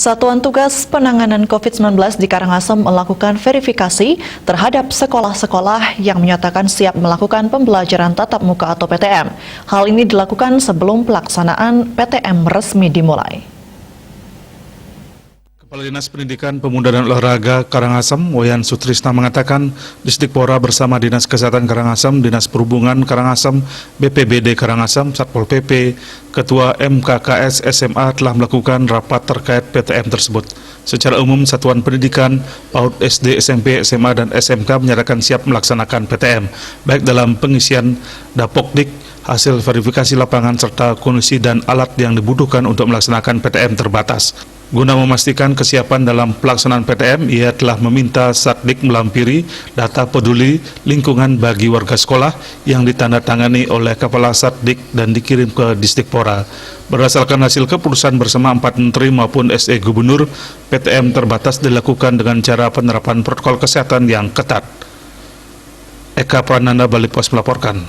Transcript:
Satuan Tugas Penanganan COVID-19 di Karangasem melakukan verifikasi terhadap sekolah-sekolah yang menyatakan siap melakukan pembelajaran tatap muka atau PTM. Hal ini dilakukan sebelum pelaksanaan PTM resmi dimulai. Kepala Dinas Pendidikan, Pemuda dan Olahraga Karangasem, Wayan Sutrisna mengatakan, Disdikpora bersama Dinas Kesehatan Karangasem, Dinas Perhubungan Karangasem, BPBD Karangasem, Satpol PP, Ketua MKKS SMA telah melakukan rapat terkait PTM tersebut. Secara umum, Satuan Pendidikan, PAUD SD, SMP, SMA, dan SMK menyatakan siap melaksanakan PTM, baik dalam pengisian Dapokdik, hasil verifikasi lapangan, serta kondisi dan alat yang dibutuhkan untuk melaksanakan PTM terbatas. Guna memastikan kesiapan dalam pelaksanaan PTM, ia telah meminta Satdik melampiri data peduli lingkungan bagi warga sekolah yang ditandatangani oleh Kepala Satdik dan dikirim ke Disdikpora. Berdasarkan hasil keputusan bersama 4 Menteri maupun SE Gubernur, PTM terbatas dilakukan dengan cara penerapan protokol kesehatan yang ketat. Eka Prananda, Balik Pos melaporkan.